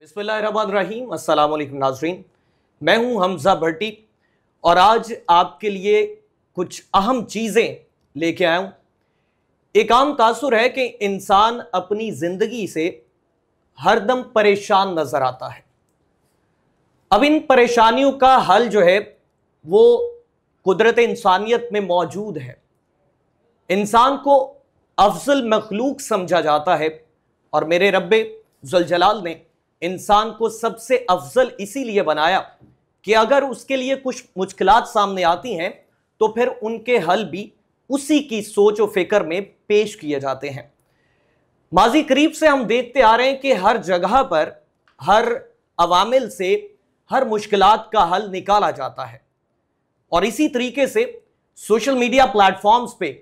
बिस्मिल्लाहिर्रहमानिर्रहीम। अस्सलाम वालेकुम नाज़रीन, मैं हूं हमजा भट्टी और आज आपके लिए कुछ अहम चीज़ें लेके आया हूं। एक आम तासुर है कि इंसान अपनी ज़िंदगी से हरदम परेशान नज़र आता है। अब इन परेशानियों का हल जो है वो कुदरत इंसानियत में मौजूद है। इंसान को अफजल मखलूक समझा जाता है और मेरे रब्बे ज़ुल जलाल ने इंसान को सबसे अफजल इसीलिए बनाया कि अगर उसके लिए कुछ मुश्किलात सामने आती हैं तो फिर उनके हल भी उसी की सोच और फिक्र में पेश किए जाते हैं। माजी करीब से हम देखते आ रहे हैं कि हर जगह पर हर अवामिल से हर मुश्किलात का हल निकाला जाता है और इसी तरीके से सोशल मीडिया प्लेटफॉर्म्स पे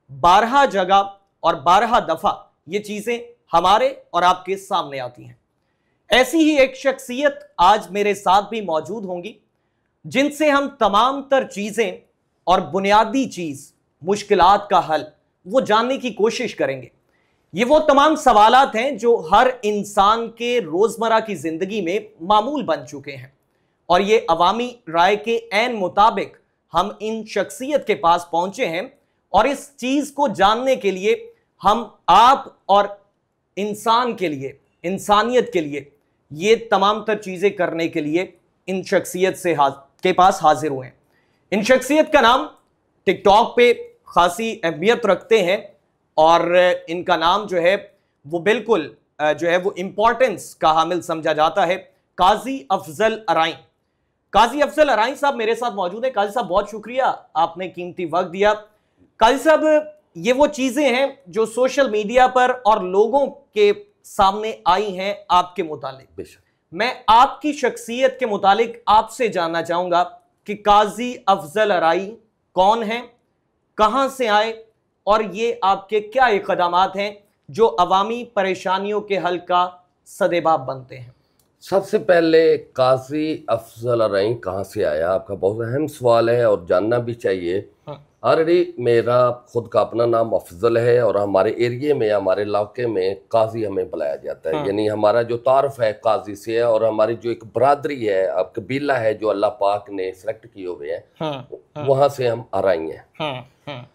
12 जगह और 12 दफा ये चीजें हमारे और आपके सामने आती हैं। ऐसी ही एक शख्सियत आज मेरे साथ भी मौजूद होंगी जिनसे हम तमाम तर चीजें और बुनियादी चीज मुश्किलात का हल वो जानने की कोशिश करेंगे। ये वो तमाम सवालात हैं जो हर इंसान के रोजमर्रा की जिंदगी में मामूल बन चुके हैं और ये अवामी राय के ऐन मुताबिक हम इन शख्सियत के पास पहुंचे हैं और इस चीज को जानने के लिए हम आप और इंसान के लिए, इंसानियत के लिए ये तमाम तर चीजें करने के लिए इन शख्सियत से के पास हाजिर हुए हैं। इन शख्सियत का नाम टिकटॉक पे खासी अहमियत रखते हैं और इनका नाम जो है वो बिल्कुल जो है वो इंपॉर्टेंस का हामिल समझा जाता है। काजी अफजल अराई। काजी अफजल अराई साहब मेरे साथ मौजूद है। काजी साहब बहुत शुक्रिया, आपने कीमती वक्त दिया। काजी साहब, ये वो चीजें हैं जो सोशल मीडिया पर और लोगों के सामने आई हैं आपके मुतालिक। मैं आपकी शख्सियत के मुतालिक आपसे जानना चाहूंगा कि काजी अफजल अराई कौन है, कहां से आए और ये आपके क्या इक़दामात हैं जो अवामी परेशानियों के हल का सदेबाब बनते हैं। सबसे पहले काजी अफजल अराई कहाँ से आया, आपका बहुत अहम सवाल है और जानना भी चाहिए। ऑलरेडी मेरा खुद का अपना नाम अफजल है और हमारे एरिए में, हमारे इलाके में काजी हमें बुलाया जाता है। यानी हमारा जो तारफ है काजी से है और हमारी जो एक बरादरी है, अब कबीला है जो अल्लाह पाक ने सेलेक्ट किए हुए हैं, वहाँ से हम अराई हैं।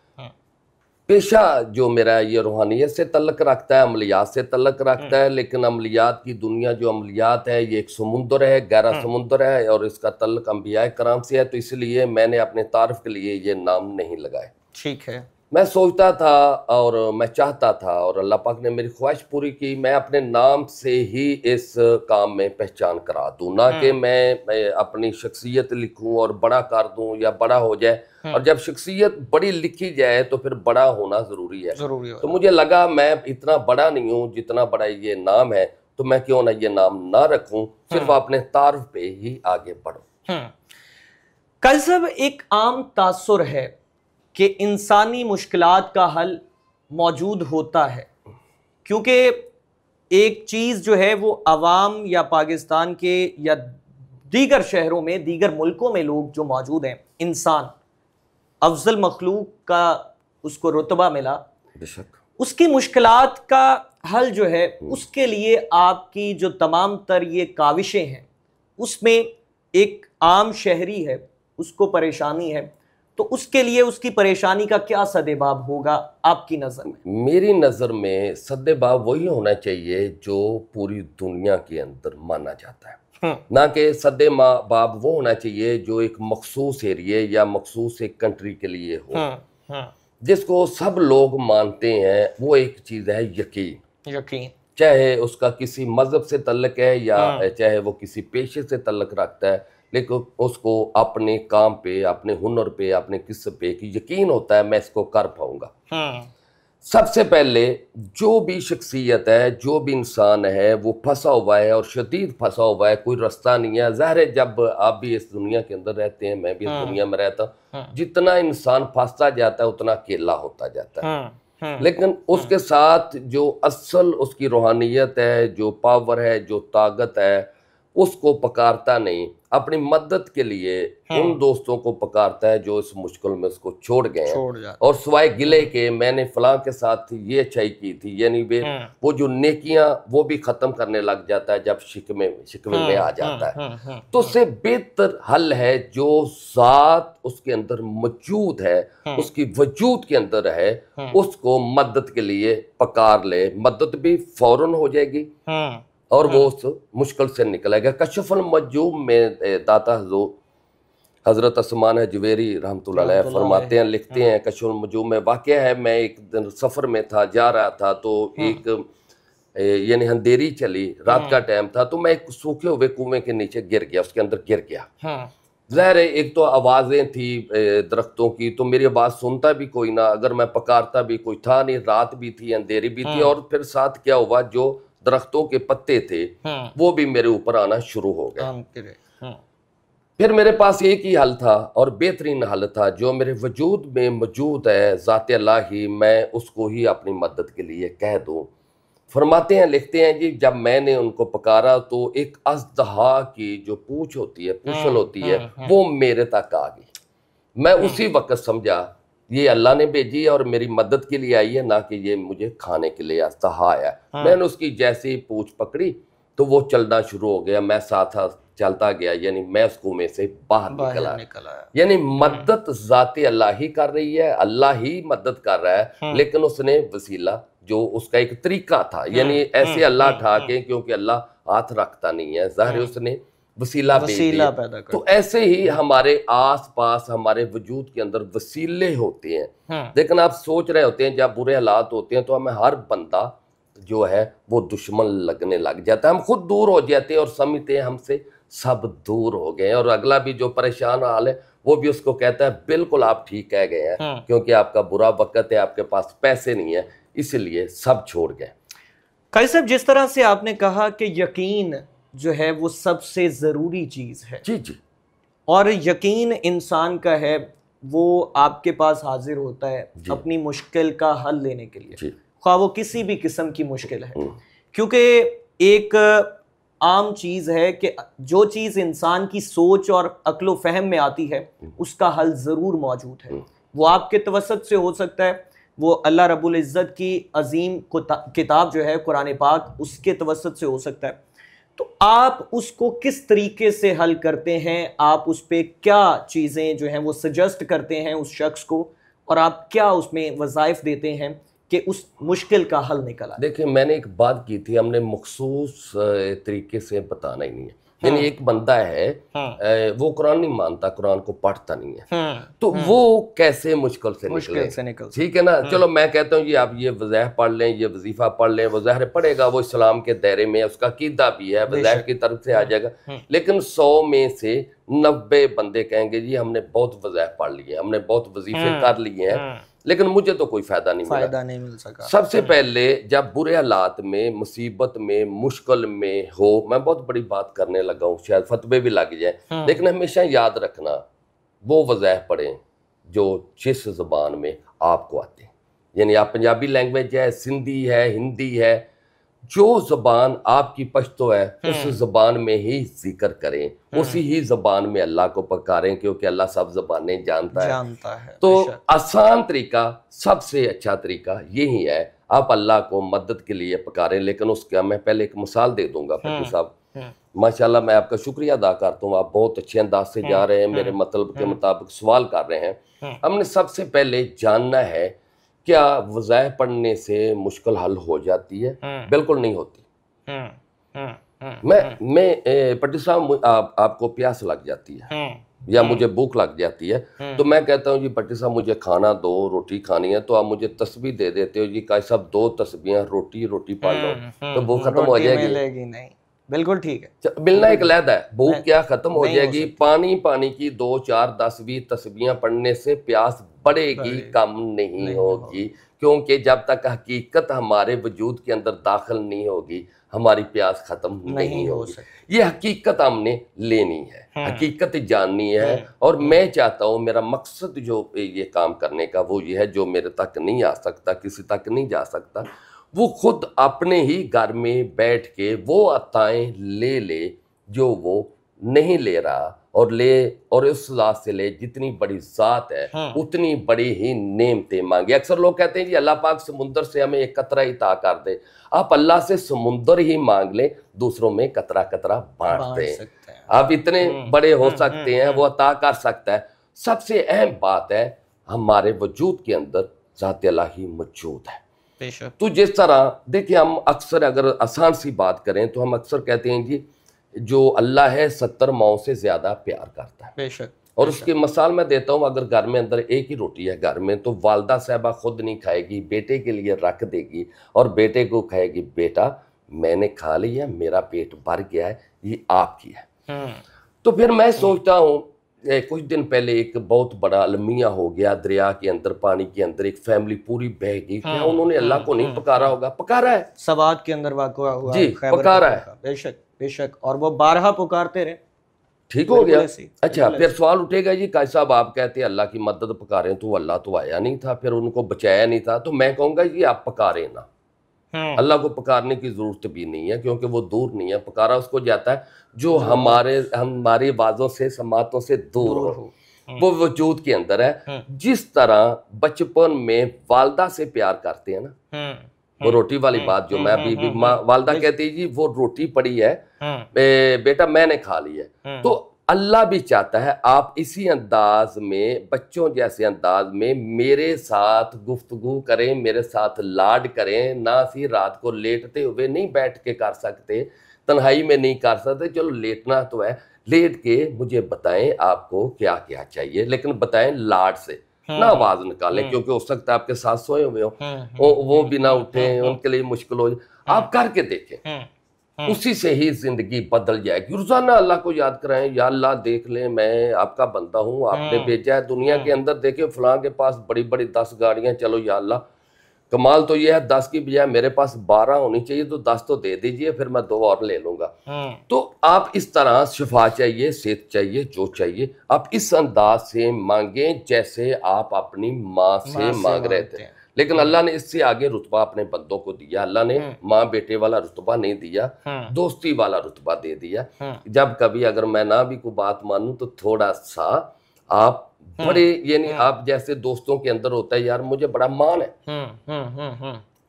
पेशा जो मेरा ये रूहानियत से तल्लक रखता है, अमलियात से तल्लक रखता है, लेकिन अमलियात की दुनिया जो अमलियात है ये एक समुंदर है, गहरा समुंदर है और इसका तल्लक अंबिया कराम से है, तो इसलिए मैंने अपने तारफ के लिए ये नाम नहीं लगाए। ठीक है। मैं सोचता था और मैं चाहता था और अल्लाह पाक ने मेरी ख्वाहिश पूरी की, मैं अपने नाम से ही इस काम में पहचान करा दूं, ना कि मैं अपनी शख्सियत लिखूं और बड़ा कर दूं या बड़ा हो जाए। और जब शख्सियत बड़ी लिखी जाए तो फिर बड़ा होना जरूरी है। तो मुझे लगा मैं इतना बड़ा नहीं हूँ जितना बड़ा ये नाम है, तो मैं क्यों ना ये नाम ना रखूं, सिर्फ अपने तारफ पे ही आगे बढ़ूं। कल सब एक आम तासुर है कि इंसानी मुश्किलात का हल मौजूद होता है, क्योंकि एक चीज़ जो है वो अवाम या पाकिस्तान के या दीगर शहरों में, दीगर मुल्कों में लोग जो मौजूद हैं, इंसान अफजल मखलूक का उसको रुतबा मिला, उसकी मुश्किलात का हल जो है उसके लिए आपकी जो तमाम तर ये काविशें हैं उसमें एक आम शहरी है, उसको परेशानी है, तो उसके लिए उसकी परेशानी का क्या सदेबाब होगा आपकी नज़र में? मेरी नज़र में सदेबाब वही होना चाहिए जो पूरी दुनिया के अंदर माना जाता है, ना कि सदेबाब वो होना चाहिए जो एक मखसूस एरिया या मखसूस एक कंट्री के लिए हो। जिसको सब लोग मानते हैं वो एक चीज़ है यकीन, चाहे उसका किसी मजहब से तल्लक है या चाहे वो किसी पेशे से तल्लक रखता है, लेकिन उसको अपने काम पे, अपने हुनर पे, अपने किस्से पे कि यकीन होता है मैं इसको कर पाऊंगा। सबसे पहले जो भी शख्सियत है, जो भी इंसान है वो फंसा हुआ है और शदीद फंसा हुआ है, कोई रास्ता नहीं है। ज़ाहिर है जब आप भी इस दुनिया के अंदर रहते हैं, मैं भी इस दुनिया में रहता हूँ, जितना इंसान फंसता जाता है उतना अकेला होता जाता है। लेकिन उसके साथ जो असल उसकी रूहानियत है, जो पावर है, जो ताकत है, उसको पुकारता नहीं, अपनी मदद के लिए उन दोस्तों को पुकारता है जो इस मुश्किल में उसको छोड़ गए हैं। और सिवाय गिले के मैंने फलां के साथ ये अच्छाई की थी, यानी वो जो नेकियां वो भी खत्म करने लग जाता है जब शिकवे में आ जाता है। तो उससे बेहतर हल है जो ज़ात उसके अंदर मौजूद है, उसकी वजूद के अंदर है, उसको मदद के लिए पुकार ले, मदद भी फौरन हो जाएगी और वो उस मुश्किल से निकलेगा। कशफुल मजूम में दाता हजरत उस्मान हजवेरी रहमतुल्लाह अलैह फरमाते हैं, लिखते हैं, कशफुल मजूम में वाक़या है, मैं एक दिन सफ़र में था, जा रहा था, तो एक यानी अंधेरी चली, रात का टाइम था, तो मैं एक सूखे हुए कुएं के नीचे गिर गया, उसके अंदर गिर गया। ज़ाहिर है एक तो आवाज़ें थी दरख्तों की, तो मेरी आवाज़ सुनता भी कोई ना, अगर मैं पुकारता भी कोई था नहीं, रात भी थी, अंधेरी भी थी, और फिर साथ क्या हुआ, जो दरख्तों के पत्ते थे वो भी मेरे ऊपर आना शुरू हो गए। फिर मेरे पास एक ही हल था और बेहतरीन हल था, जो मेरे वजूद में मौजूद है, ज़ात अल्लाह ही, मैं उसको ही अपनी मदद के लिए कह दूं। फरमाते हैं, लिखते हैं जी, जब मैंने उनको पुकारा तो एक अज़दहा की जो पूंछ होती है, पूंछल होती है, वो मेरे तक आ गई। मैं उसी वक्त समझा ये अल्लाह ने भेजी है और मेरी मदद के लिए आई है, ना कि ये मुझे खाने के लिए अज़दहा आया। मैंने उसकी जैसे ही पूंछ पकड़ी तो वो चलना शुरू हो गया, मैं साथ चलता गया, यानी मैं उस कुएं से बाहर निकला। यानी मदद ज़ाते अल्लाह ही कर रही है, अल्लाह ही मदद कर रहा है, लेकिन उसने वसीला जो उसका एक तरीका था, यानी ऐसे अल्लाह ठा के, क्योंकि अल्लाह हाथ रखता नहीं है, ज़ाहिर उसने वसीला पैदा कर। तो ऐसे ही हमारे आस पास हमारे वजूद के अंदर वसीले होते हैं। लेकिन आप सोच रहे होते हैं जब बुरे हालात होते हैं तो हमें हर बंदा जो है वो दुश्मन लगने लग जाता है, हम खुद दूर हो जाते हैं और समझते हैं हमसे सब दूर हो गए, और अगला भी जो परेशान हाल है वो भी उसको कहता है बिल्कुल आप ठीक कह गए हैं, क्योंकि आपका बुरा वक्त है, आपके पास पैसे नहीं है, इसलिए सब छोड़ गए। काजी साहब, जिस तरह से आपने कहा कि यकीन जो है वो सबसे ज़रूरी चीज़ है, जी जी, और यकीन इंसान का है वो आपके पास हाजिर होता है अपनी मुश्किल का हल लेने के लिए, ख्वाह वो किसी भी किस्म की मुश्किल है, क्योंकि एक आम चीज़ है कि जो चीज़ इंसान की सोच और अक्लो फहम में आती है उसका हल ज़रूर मौजूद है। वो आपके तवस्सुत से हो सकता है, वो अल्लाह रब्बुल इज़्ज़त की अजीम किताब जो है कुरान पाक, उसके तवस्सुत से हो सकता है। तो आप उसको किस तरीके से हल करते हैं, आप उस पर क्या चीज़ें जो हैं वो सजेस्ट करते हैं उस शख्स को, और आप क्या उसमें वज़ाइफ देते हैं कि उस मुश्किल का हल निकला? देखिए, मैंने एक बात की थी, हमने मखसूस तरीके से बताना ही नहीं है। यानी एक बंदा है, वो कुरान नहीं मानता, कुरान को पढ़ता नहीं है, तो वो कैसे मुश्किल से निकले? ठीक है ना, चलो मैं कहता हूँ जी आप ये वज़ाइफ पढ़ लें, ये वजीफा पढ़ लें, वो ज़ाहिर पढ़ेगा, वो इस्लाम के दायरे में है, उसका कीदा भी है, वज़ाइफ की तरफ से आ जाएगा। लेकिन 100 में से 90 बंदे कहेंगे जी हमने बहुत वज़ाइफ पढ़ लिए, हमने बहुत वजीफे कर लिए हैं, लेकिन मुझे तो कोई फायदा नहीं मिल सका। सबसे पहले जब बुरे हालात में, मुसीबत में, मुश्किल में हो, मैं बहुत बड़ी बात करने लगा हूँ, शायद फतवे भी लग जाए, लेकिन हमेशा याद रखना वो वज़ाइफ पढ़ें जो जिस ज़बान में आपको आते हैं। यानी आप पंजाबी लैंग्वेज है, सिंधी है, हिंदी है, जो ज़बान आपकी पश्तो है उस ज़बान में ही जिक्र करें, उसी ही ज़बान में अल्लाह को पुकारें, क्योंकि अल्लाह सब ज़बानें जानता है। तो आसान तरीका, सबसे अच्छा तरीका यही है, आप अल्लाह को मदद के लिए पुकारें। लेकिन उसका मैं पहले एक मिसाल दे दूंगा। फकीर साहब, माशाल्लाह मैं आपका शुक्रिया अदा करता हूँ, आप बहुत अच्छे अंदाज से जा रहे हैं, मेरे मतलब के मुताबिक सवाल कर रहे हैं। हमने सबसे पहले जानना है क्या वज़ाइफ पढ़ने से मुश्किल हल हो जाती है? बिल्कुल नहीं होती। मैं पट्टी साहब, आपको प्यास लग जाती है या मुझे भूख लग जाती है, तो मैं कहता हूँ जी पट्टी साहब मुझे खाना दो, रोटी खानी है, तो आप मुझे तस्बीह दे देते हो जी, काई साहब 2 तस्बीहें, रोटी पढ़ लो, तो भूख खत्म हो जाएगी। नहीं, बिल्कुल ठीक है, मिलना एक लहदा है, भूख क्या खत्म हो जाएगी। पानी की 2, 4, 10, 20 तस्बीहें पढ़ने से प्यास बढ़ेगी, कम नहीं होगी, क्योंकि जब तक हकीकत हमारे वजूद के अंदर दाखिल नहीं होगी हमारी प्यास खत्म नहीं होगी। ये हकीकत हमने लेनी है, हकीकत जाननी है। और मैं चाहता हूँ, मेरा मकसद जो ये काम करने का वो ये है, जो मेरे तक नहीं आ सकता, किसी तक नहीं जा सकता, वो खुद अपने ही घर में बैठ के वो अताएं ले जो वो नहीं ले रहा और उस ज़ात से ले, जितनी बड़ी ज़ात है उतनी बड़ी ही नेमतें मांगे। अक्सर लोग कहते हैं जी अल्लाह पाक समुंदर से हमें एक कतरा ही अता कर दे। आप अल्लाह से समुंदर ही मांग लें, दूसरों में कतरा कतरा बांट दें। आप इतने बड़े हो सकते हैं, वो अता कर सकता है। सबसे अहम बात है हमारे वजूद के अंदर ज़ात इलाही मौजूद है। तो जिस तरह देखिए, हम अक्सर अगर आसान सी बात करें तो हम अक्सर कहते हैं जी जो अल्लाह है 70 माओं से ज्यादा प्यार करता है। बेशक। और उसकी मिसाल मैं देता हूँ, अगर घर में अंदर एक ही रोटी है घर में, तो वालदा साहबा खुद नहीं खाएगी, बेटे के लिए रख देगी और बेटे को कहेगी बेटा मैंने खा लिया, मेरा पेट भर गया है, ये आपकी है। तो फिर मैं सोचता हूँ कुछ दिन पहले एक बहुत बड़ा अलमिया हो गया दरिया के अंदर, पानी के अंदर, एक फैमिली पूरी बह गई। क्या उन्होंने अल्लाह को नहीं पुकारा होगा? पुकारा है। सवाद के अंदर वाक़या हुआ जी, पुकारा है। बेशक बेशक, और वो 12 पुकारते रहे, ठीक हो गया। अच्छा, फिर सवाल उठेगा जी काजी साहब आप कहते हैं अल्लाह की मदद पुकारें, तो अल्लाह तो आया नहीं था, फिर उनको बचाया नहीं था। तो मैं कहूँगा जी आप पुकारें ना, अल्लाह को पुकारने की जरूरत भी नहीं है, क्योंकि वो दूर नहीं है। पुकारा उसको जाता है जो हमारी आवाज़ों से, समातों से दूर हो, वो वजूद के अंदर है। जिस तरह बचपन में वालदा से प्यार करते हैं ना, वो रोटी वाली बात जो मैं अभी वालदा कहती है जी वो रोटी पड़ी है, बेटा मैंने खा ली है। तो अल्लाह भी चाहता है आप इसी अंदाज में, बच्चों जैसे अंदाज में मेरे साथ गुफ्तगू करें, मेरे साथ लाड करें। ना सी रात को लेटते हुए नहीं बैठ के कर सकते, तन्हाई में नहीं कर सकते, चलो लेटना तो है, लेट के मुझे बताएं आपको क्या क्या चाहिए, लेकिन बताएं लाड से, ना आवाज निकालें, क्योंकि हो सकता है आपके साथ सोए हुए हो, वो भी ना उठे, उनके लिए मुश्किल हो जाए। आप करके देखें, उसी से ही जिंदगी बदल जाएगी। रोजाना अल्लाह को याद कराएं, या अल्लाह देख लें मैं आपका बंदा हूँ, आपने भेजा है दुनिया के अंदर। देखे फलां के पास बड़ी बड़ी 10 गाड़ियां, चलो या अल्लाह कमाल तो ये है 10 की बजाय मेरे पास 12 होनी चाहिए, तो 10 तो दे दीजिए, फिर मैं 2 और ले लूंगा। तो आप इस तरह शिफा चाहिए, सेहत चाहिए, जो चाहिए आप इस अंदाज से मांगे जैसे आप अपनी माँ से मांग रहे थे। लेकिन अल्लाह ने इससे आगे रुतबा अपने बंदों को दिया। अल्लाह ने माँ बेटे वाला रुतबा नहीं दिया, दोस्ती वाला रुतबा दे दिया। जब कभी अगर मैं ना भी कोई बात मानूं तो थोड़ा सा आप बड़े, यानी आप जैसे दोस्तों के अंदर होता है यार मुझे बड़ा मान है,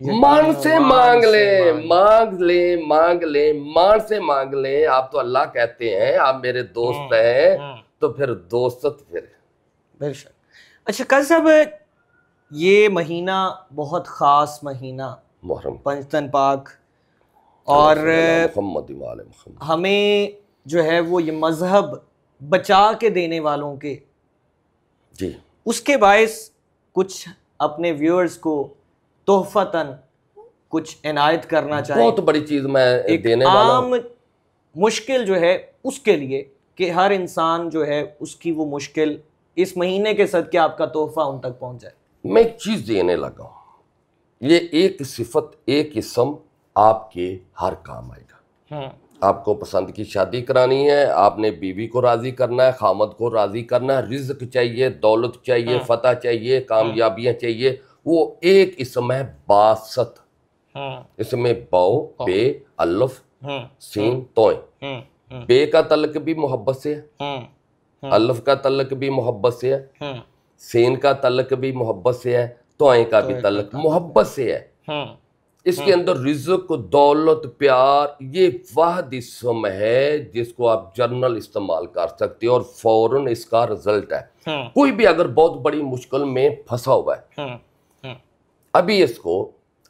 मान से मांग ले, मांग ले, मांग ले, मान से मांग ले। आप तो अल्लाह कहते हैं आप मेरे दोस्त हैं, तो फिर दोस्त फिर बेशक। अच्छा काजी साहब, ये महीना बहुत ख़ास महीना मुहर्रम, पंजतन पाक, और मोहम्मद हमें जो है वो ये मजहब बचा के देने वालों के जी, उसके बायस कुछ अपने व्यूअर्स को तोहफतन कुछ इनायत करना चाहिए। बहुत बड़ी चीज़ मैं देने वाला हूं। आम मुश्किल जो है उसके लिए कि हर इंसान जो है उसकी वो मुश्किल इस महीने के सदके आपका तोहफा उन तक पहुंच जाए। मैं एक चीज़ देने लगा हूँ, ये एक सिफत, एक किस्म आपके हर काम आएगा। आपको पसंद की शादी करानी है, आपने बीवी को राजी करना है, खामद को राजी करना है, रिज्क चाहिए, दौलत चाहिए, फतह चाहिए, कामयाबियां चाहिए, वो एक इसम है बासत। इसमें बाओ, बे, अल्फ, सीन, तोय। बे का तल्लक भी मोहब्बत से है, अल्फ का तल्लक भी मोहब्बत से है, सीन का तल्लक भी मोहब्बत से है, तोय का भी तल्लक मोहब्बत से है। इसके अंदर रिज़्क, दौलत, प्यार, ये वाहिद इसम है जिसको आप जर्नल इस्तेमाल कर सकते हो और फौरन इसका रिजल्ट है। कोई भी अगर बहुत बड़ी मुश्किल में फंसा हुआ है, अभी इसको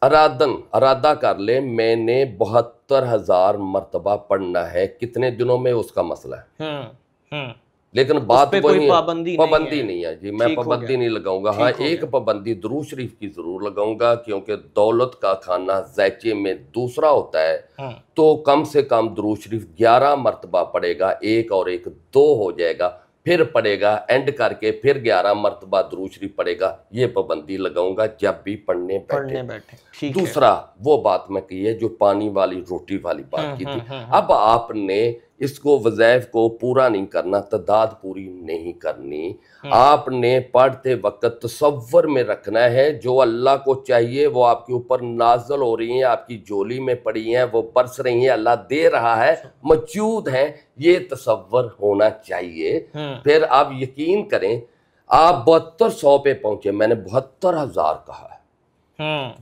अरादा कर ले मैंने 72,000 मरतबा पढ़ना है, कितने दिनों में उसका मसला है। लेकिन बात वही पाबंदी नहीं है जी, मैं पाबंदी नहीं लगाऊंगा। हाँ, एक पाबंदी दुरूद शरीफ की जरूर लगाऊंगा, क्योंकि दौलत का खाना ज़ायचे में दूसरा होता है। तो कम से कम दुरूद शरीफ 11 मरतबा पड़ेगा, एक और एक 2 हो जाएगा, फिर पड़ेगा एंड करके फिर 11 मरतबा दुरूद शरीफ पड़ेगा। ये पाबंदी लगाऊंगा जब भी पढ़ने बैठे। दूसरा वो बात मैं की है जो पानी वाली रोटी वाली बात की थी। अब आपने इसको वज़ाइफ को पूरा नहीं करना, तादाद पूरी नहीं करनी। आपने पढ़ते वक्त तसव्वुर में रखना है जो अल्लाह को चाहिए वो आपके ऊपर नाज़िल हो रही हैं, आपकी झोली में पड़ी हैं, वो बरस रही हैं, अल्लाह दे रहा है, मौजूद हैं, ये तसव्वुर होना चाहिए। फिर आप यकीन करें, आप 7200 पे पहुंचे, मैंने 72,000 कहा है।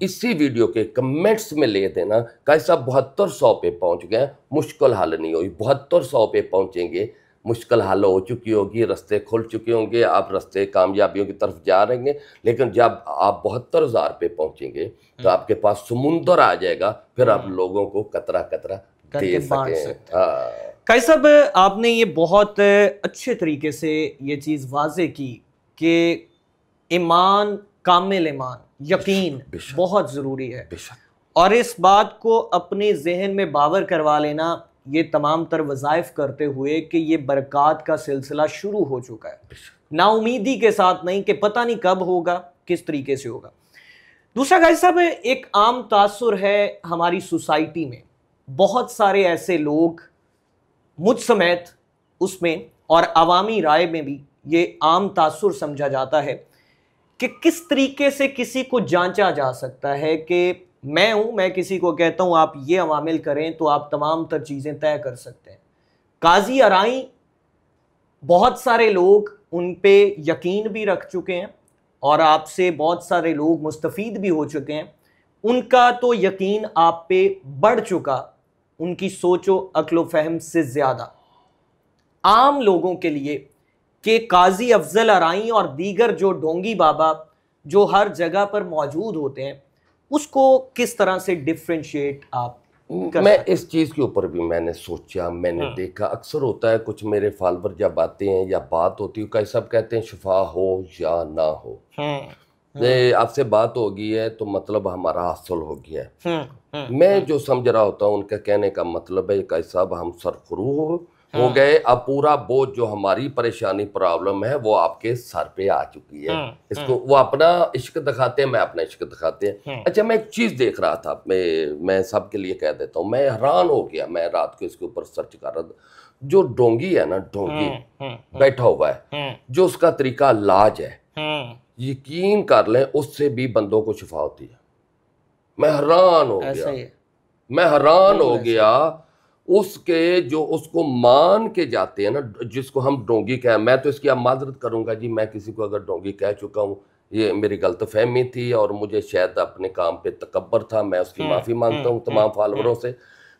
इसी वीडियो के कमेंट्स में ले देना कैसा 7200 पे पहुंच गए, मुश्किल हल नहीं हुई। 7200 पे पहुंचेंगे, मुश्किल हल हो चुकी होगी, रास्ते खुल चुके होंगे, आप रास्ते कामयाबियों की तरफ जा रहे हैं। लेकिन जब आप 72,000 पे पहुंचेंगे तो आपके पास समुंदर आ जाएगा, फिर आप लोगों को कतरा कतरा दे सकें। कई सब आपने ये बहुत अच्छे तरीके से ये चीज़ वाजे की कि ईमान, कामिल ईमान, यकीन बहुत ज़रूरी है। और इस बात को अपने जहन में बावर करवा लेना, ये तमाम तर वज़ाइफ करते हुए कि ये बरक़ात का सिलसिला शुरू हो चुका है, नाउमीदी के साथ नहीं कि पता नहीं कब होगा, किस तरीके से होगा। दूसरा गाइस साहब, एक आम तासुर है हमारी सोसाइटी में, बहुत सारे ऐसे लोग, मुझ समेत उसमें और अवामी राय में भी ये आम तासुर समझा जाता है कि किस तरीके से किसी को जांचा जा सकता है कि मैं किसी को कहता हूं आप ये अवामिल करें तो आप तमाम तर चीज़ें तय कर सकते हैं। काजी अराई, बहुत सारे लोग उन पे यकीन भी रख चुके हैं और आपसे बहुत सारे लोग मुस्तफ़ीद भी हो चुके हैं। उनका तो यकीन आप पे बढ़ चुका, उनकी सोचो अक्लो फहम से ज़्यादा। आम लोगों के लिए कि काजी अफजल अराई और दीगर जो ढोंगी बाबा जो हर जगह पर मौजूद होते हैं, उसको किस तरह से डिफ्रेंशिएट आप कर मैं सकते? इस चीज़ के ऊपर भी मैंने सोचा, मैंने देखा। अक्सर होता है कुछ मेरे फॉलोवर जब आते हैं या बात होती है, कई सब कहते हैं शिफा हो या ना हो, आपसे बात हो गई है तो मतलब हमारा हासिल हो गया है। मैं जो समझ रहा होता हूँ उनका कहने का मतलब है कई साहब हम सरफरू हो गए, अब पूरा बोझ जो हमारी परेशानी प्रॉब्लम है वो आपके सर पे आ चुकी है। इसको वो अपना इश्क दिखाते हैं, मैं अपना इश्क दिखाते हैं। अच्छा, मैं एक चीज देख रहा था, मैं सबके लिए कह देता हूँ, मैं हैरान हो गया। मैं रात को इसके ऊपर सर्च कर रहा था, जो ढोंगी है ना, ढोंगी बैठा हुआ है, जो उसका तरीका इलाज है, यकीन कर लें उससे भी बंदों को शिफा होती है। मैं हैरान हो गया, मैं हैरान हो गया। उसके जो उसको मान के जाते हैं ना, जिसको हम डोंगी कह, मैं तो इसकी अब माजरत करूंगा जी, मैं किसी को अगर डोंगी कह चुका हूँ, ये मेरी गलतफहमी थी और मुझे शायद अपने काम पे तकब्बर था, मैं उसकी माफ़ी मांगता हूँ तमाम फॉलोअरों से।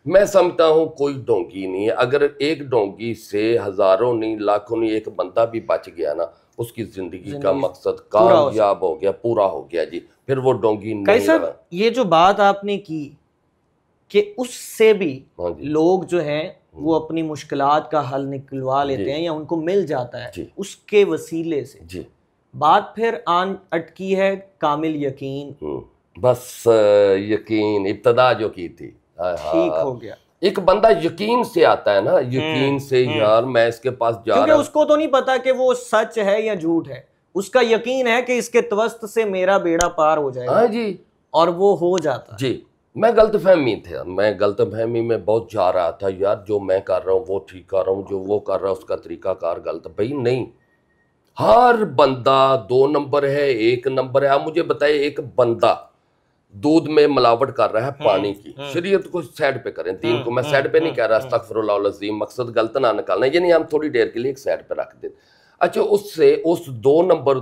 मैं समझता हूँ कोई डोंगी नहीं है। अगर एक डोंगी से हज़ारों नहीं, लाखों नहीं, एक बंदा भी बच गया ना, उसकी ज़िंदगी का मकसद कामयाब हो गया, पूरा हो गया जी। फिर वो डोंगी नहीं रहा। ये जो बात आपने की कि उससे भी लोग जो हैं वो अपनी मुश्किलात का हल निकलवा लेते हैं या उनको मिल जाता है उसके वसीले से जी। बात फिर आन अटकी है कामिल यकीन, बस यकीन इब्तदा जो की थी ठीक हो गया। एक बंदा यकीन से आता है ना, यकीन से यार मैं इसके पास जा रहा हूं, उसको तो नहीं पता कि वो सच है या झूठ है, उसका यकीन है कि इसके तवस्त से मेरा बेड़ा पार हो जाएगा। हाँ जी, और वो हो जाता जी। मैं गलतफहमी थे, मैं गलतफहमी में बहुत जा रहा था यार, जो मैं कर रहा हूँ वो ठीक कर रहा हूँ, जो वो कर रहा है उसका तरीकाकार गलत। भाई नहीं, हर बंदा 2 नंबर है, 1 नंबर है। आप मुझे बताइए, एक बंदा दूध में मिलावट कर रहा है पानी की, शरीयत को साइड पे करें, दीन को मैं साइड पे नहीं कह रहा, अस्तगफिरुल्लाह अज़ीम, मकसद गलत ना निकालना, ये नहीं हम थोड़ी देर के लिए एक साइड पे रख दें। अच्छा, उससे उस 2 नंबर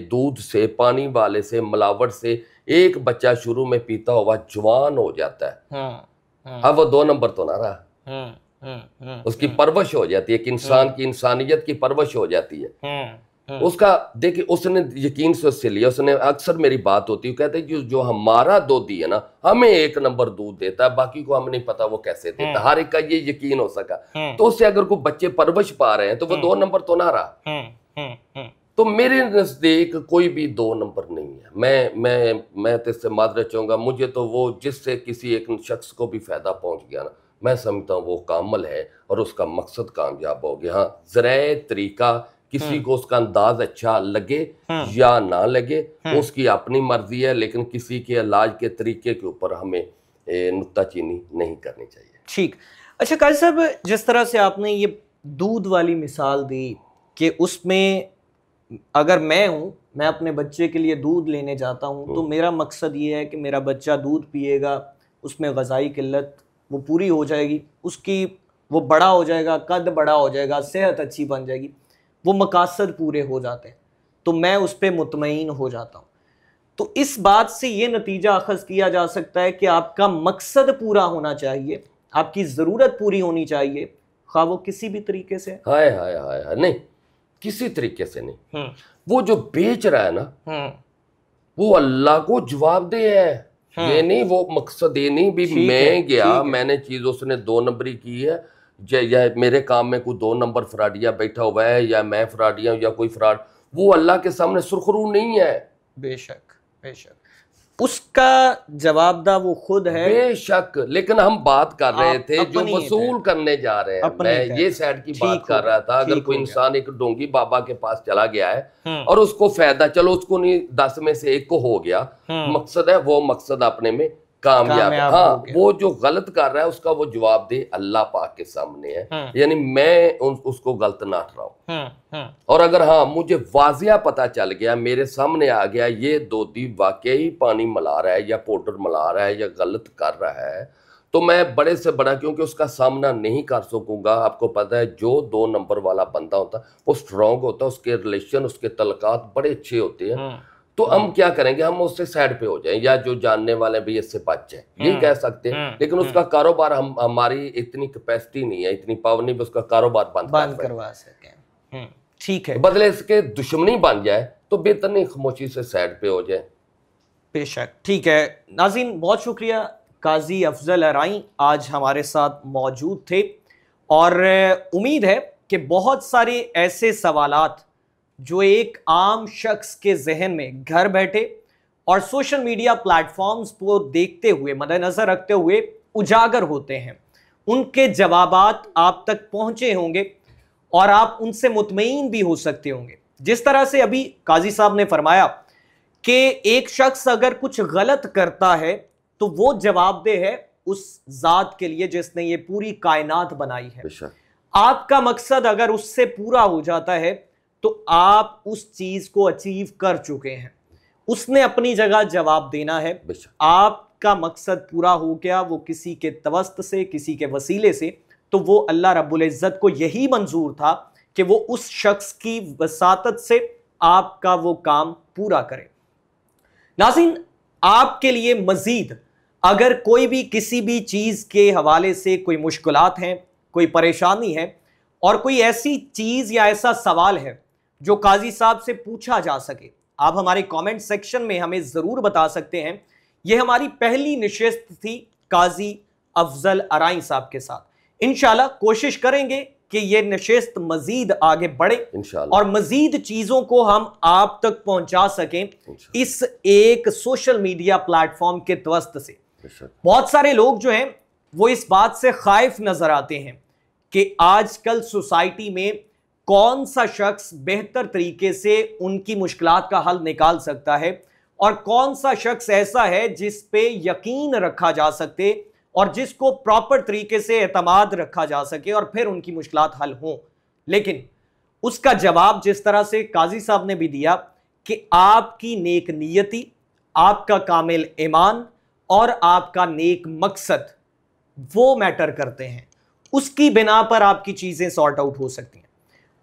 दूध से, पानी वाले से, मिलावट से एक बच्चा शुरू में पीता हुआ जवान हो जाता है। अब वो 2 नंबर तो ना रहा, उसकी परवरिश हो जाती है, कि इंसान की इंसानियत की परवरिश हो जाती है। उसका देखिए, उसने यकीन से उससे लिया। उसने, अक्सर मेरी बात होती है, कहते हैं जो हमारा दूधी है ना, हमें 1 नंबर दूध देता है, बाकी को हमें नहीं पता वो कैसे देता, हर एक का ये यकीन हो सका। तो उससे अगर कोई बच्चे परवरिश पा रहे हैं तो वो 2 नंबर तो ना रहा। तो मेरे नजदीक कोई भी 2 नंबर नहीं है। मैं तो इससे माजरत चाहूंगा, मुझे तो वो जिससे किसी एक शख्स को भी फायदा पहुंच गया ना, मैं समझता हूँ वो कामिल है और उसका मकसद कामयाब हो गया। हाँ, ज़राए तरीका, किसी को उसका अंदाज अच्छा लगे या ना लगे, उसकी अपनी मर्जी है, लेकिन किसी के इलाज के तरीके के ऊपर हमें नुक्ताचीनी नहीं करनी चाहिए। ठीक, अच्छा काजी साहब, जिस तरह से आपने ये दूध वाली मिसाल दी कि उसमें अगर मैं अपने बच्चे के लिए दूध लेने जाता हूँ तो मेरा मकसद ये है कि मेरा बच्चा दूध पिएगा, उसमें ग़िज़ाई किल्लत वो पूरी हो जाएगी, उसकी वो बड़ा हो जाएगा, कद बड़ा हो जाएगा, सेहत अच्छी बन जाएगी, वो मकासद पूरे हो जाते हैं, तो मैं उस पर मुतमईन हो जाता हूँ। तो इस बात से ये नतीजा अखज़ किया जा सकता है कि आपका मकसद पूरा होना चाहिए, आपकी ज़रूरत पूरी होनी चाहिए, खा वो किसी भी तरीके से। हाय हाय हाय हाय, नहीं किसी तरीके से नहीं। वो जो बेच रहा है ना, वो अल्लाह को जवाबदेह है। ये नहीं वो मकसद, ये नहीं भी मैं गया मैंने चीज उसने 2 नंबरी की है, या मेरे काम में कोई 2 नंबर फ्रॉडिया बैठा हुआ है, या मैं फ्रॉडिया या कोई फ्रॉड, वो अल्लाह के सामने सुरखरू नहीं है। बेशक बेशक उसका जवाबदा वो खुद है, बेशक। लेकिन हम बात कर रहे थे जो वसूल करने जा रहे हैं, मैं ये साइड की बात कर रहा था। अगर कोई इंसान एक ढोंगी बाबा के पास चला गया है और उसको फायदा, चलो उसको नहीं 10 में से 1 को हो गया, मकसद है वो मकसद अपने में कामयाब। हाँ, वो जो गलत कर रहा है उसका वो जवाबदेह अल्लाह पाक के सामने है, यानी मैं उसको गलत ना ठहराऊं। और अगर हाँ मुझे वाजिया पता चल गया, मेरे सामने आ गया ये दोधी वाकई पानी मिला रहा है या पाउडर मिला रहा है या गलत कर रहा है, तो मैं बड़े से बड़ा, क्योंकि उसका सामना नहीं कर सकूंगा। आपको पता है जो 2 नंबर वाला बंदा होता है वो स्ट्रांग होता है, उसके रिलेशन उसके तलकात बड़े अच्छे होते हैं। तो हम क्या करेंगे, हम उससे साइड पे हो जाएं, या जो जानने वाले भी इससे बच जाए, ये कह सकते हैं। लेकिन उसका कारोबार हमारी इतनी कैपेसिटी नहीं है, इतनी पावर नहीं, उसका कारोबार बंद करवा सके। ठीक है, बदले इसके दुश्मनी बन जाए तो बेहतर नहीं खामोशी से साइड पे हो जाए। बेशक, ठीक है। नाज़रीन बहुत शुक्रिया, काजी अफजल अराई आज हमारे साथ मौजूद थे, और उम्मीद है कि बहुत सारे ऐसे सवालात जो एक आम शख्स के जहन में घर बैठे और सोशल मीडिया प्लेटफॉर्म्स को देखते हुए, मद्देनजर रखते हुए उजागर होते हैं, उनके जवाबात आप तक पहुंचे होंगे और आप उनसे मुतमईन भी हो सकते होंगे। जिस तरह से अभी काजी साहब ने फरमाया कि एक शख्स अगर कुछ गलत करता है तो वो जवाबदेह है उस जात के लिए जिसने ये पूरी कायनात बनाई है। आपका मकसद अगर उससे पूरा हो जाता है तो आप उस चीज को अचीव कर चुके हैं, उसने अपनी जगह जवाब देना है। आपका मकसद पूरा हो गया, वो किसी के तवस्त से, किसी के वसीले से, तो वो अल्लाह रब्बुल इज्जत को यही मंजूर था कि वो उस शख्स की वसातत से आपका वो काम पूरा करे। नाज़रीन, आपके लिए मजीद अगर कोई भी किसी भी चीज के हवाले से कोई मुश्किलात हैं, कोई परेशानी है, और कोई ऐसी चीज या ऐसा सवाल है जो काजी साहब से पूछा जा सके, आप हमारे कमेंट सेक्शन में हमें जरूर बता सकते हैं। यह हमारी पहली नशिस्त थी काजी अफजल अराई साहब के साथ। इंशाल्लाह कोशिश करेंगे कि यह नशिस्त मजीद आगे बढ़े और मजीद चीजों को हम आप तक पहुंचा सकें इस एक सोशल मीडिया प्लेटफॉर्म के तवस्त से। बहुत सारे लोग जो हैं वो इस बात से खाइफ नजर आते हैं कि आजकल सोसाइटी में कौन सा शख्स बेहतर तरीके से उनकी मुश्किलात का हल निकाल सकता है और कौन सा शख्स ऐसा है जिस पे यकीन रखा जा सके और जिसको प्रॉपर तरीके से एतमाद रखा जा सके और फिर उनकी मुश्किलात हल हों। लेकिन उसका जवाब जिस तरह से काजी साहब ने भी दिया कि आपकी नेक नियति, आपका कामिल ईमान और आपका नेक मकसद वो मैटर करते हैं, उसकी बिना पर आपकी चीजें सॉर्ट आउट हो सकती हैं।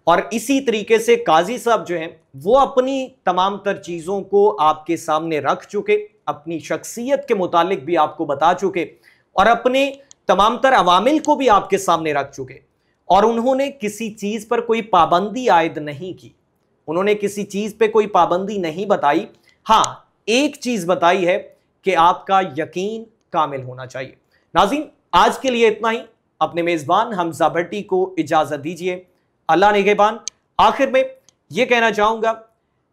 और इसी तरीके से काजी साहब जो हैं वो अपनी तमाम तर चीज़ों को आपके सामने रख चुके, अपनी शख्सियत के मुतालिक भी आपको बता चुके और अपने तमाम तर अवामिल को भी आपके सामने रख चुके, और उन्होंने किसी चीज़ पर कोई पाबंदी आयद नहीं की, उन्होंने किसी चीज़ पे कोई पाबंदी नहीं बताई। हाँ, एक चीज़ बताई है कि आपका यकीन कामिल होना चाहिए। नाज़रीन, आज के लिए इतना ही। अपने मेज़बान हमजा भट्टी को इजाज़त दीजिए। अल्लाह निगहबान। आखिर में यह कहना चाहूँगा,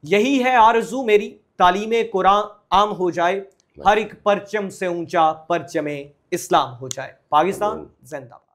यही है आरज़ू मेरी, तालीम कुरान आम हो जाए, हर एक परचम से ऊंचा परचम इस्लाम हो जाए। पाकिस्तान जिंदाबाद।